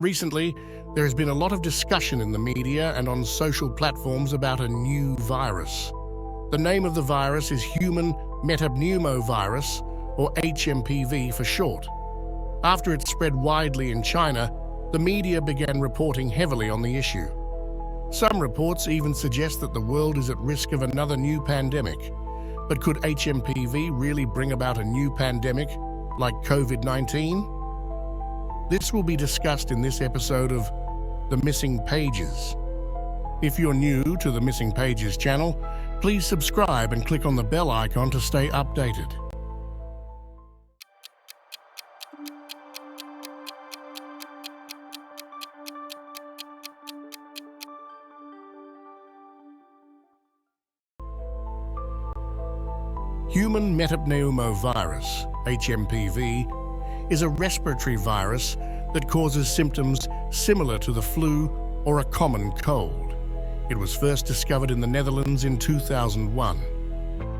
Recently, there has been a lot of discussion in the media and on social platforms about a new virus. The name of the virus is Human Metapneumo Virus, or HMPV for short. After it spread widely in China, the media began reporting heavily on the issue. Some reports even suggest that the world is at risk of another new pandemic. But could HMPV really bring about a new pandemic like COVID-19? This will be discussed in this episode of The Missing Pages. If you're new to the Missing Pages channel, please subscribe and click on the bell icon to stay updated. Human Metapneumo Virus, HMPV, is a respiratory virus that causes symptoms similar to the flu or a common cold. It was first discovered in the Netherlands in 2001.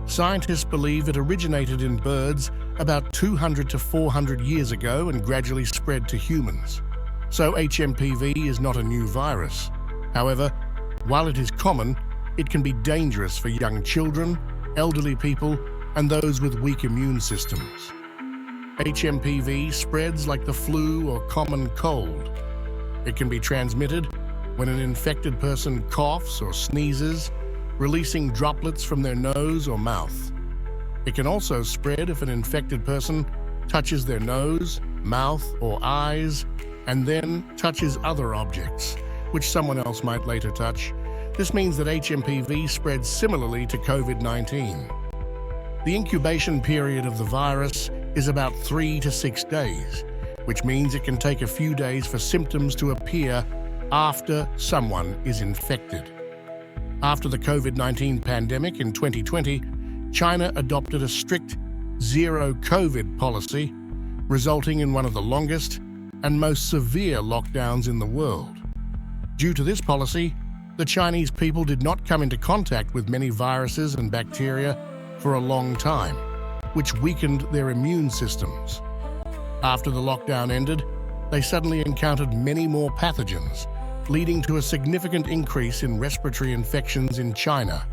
Scientists believe it originated in birds about 200 to 400 years ago and gradually spread to humans. So HMPV is not a new virus. However, while it is common, it can be dangerous for young children, elderly people, and those with weak immune systems. HMPV spreads like the flu or common cold. It can be transmitted when an infected person coughs or sneezes, releasing droplets from their nose or mouth. It can also spread if an infected person touches their nose, mouth, or eyes, and then touches other objects, which someone else might later touch. This means that HMPV spreads similarly to COVID-19. The incubation period of the virus is about 3 to 6 days, which means it can take a few days for symptoms to appear after someone is infected. After the COVID-19 pandemic in 2020, China adopted a strict zero-COVID policy, resulting in one of the longest and most severe lockdowns in the world. Due to this policy, the Chinese people did not come into contact with many viruses and bacteria for a long time, which weakened their immune systems. After the lockdown ended, they suddenly encountered many more pathogens, leading to a significant increase in respiratory infections in China.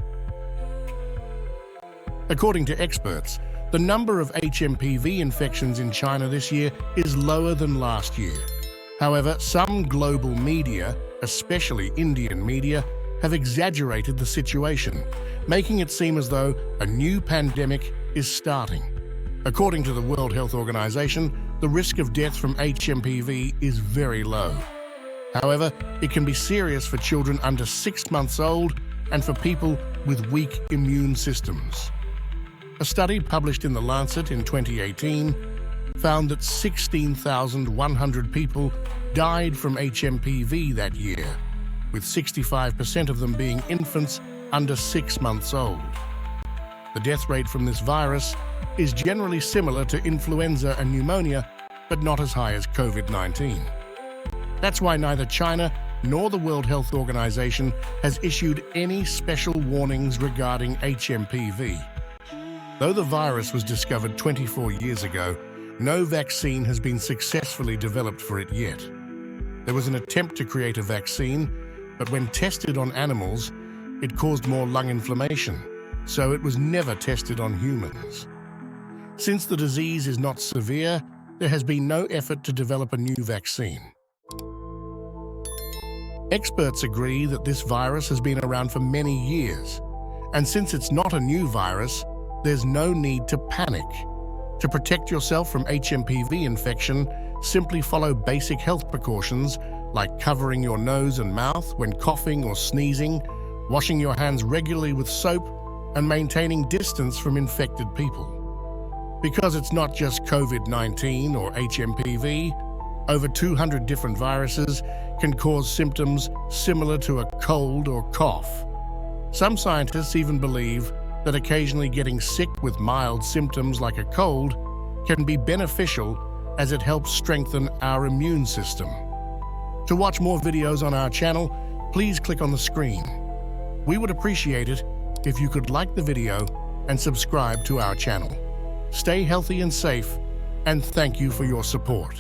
According to experts, the number of HMPV infections in China this year is lower than last year. However, some global media, especially Indian media, have exaggerated the situation, making it seem as though a new pandemic is starting. According to the World Health Organization, the risk of death from HMPV is very low. However, it can be serious for children under 6 months old and for people with weak immune systems. A study published in The Lancet in 2018 found that 16,100 people died from HMPV that year, with 65% of them being infants under 6 months old. The death rate from this virus is generally similar to influenza and pneumonia, but not as high as COVID-19. That's why neither China nor the World Health Organization has issued any special warnings regarding HMPV. Though the virus was discovered 24 years ago, no vaccine has been successfully developed for it yet. There was an attempt to create a vaccine, but when tested on animals, it caused more lung inflammation, so it was never tested on humans. Since the disease is not severe, there has been no effort to develop a new vaccine. Experts agree that this virus has been around for many years, and since it's not a new virus, there's no need to panic. To protect yourself from HMPV infection, simply follow basic health precautions like covering your nose and mouth when coughing or sneezing, washing your hands regularly with soap, and maintaining distance from infected people. Because it's not just COVID-19 or HMPV, over 200 different viruses can cause symptoms similar to a cold or cough. Some scientists even believe that occasionally getting sick with mild symptoms like a cold can be beneficial as it helps strengthen our immune system. To watch more videos on our channel, please click on the screen. We would appreciate it if you could like the video and subscribe to our channel. Stay healthy and safe, and thank you for your support.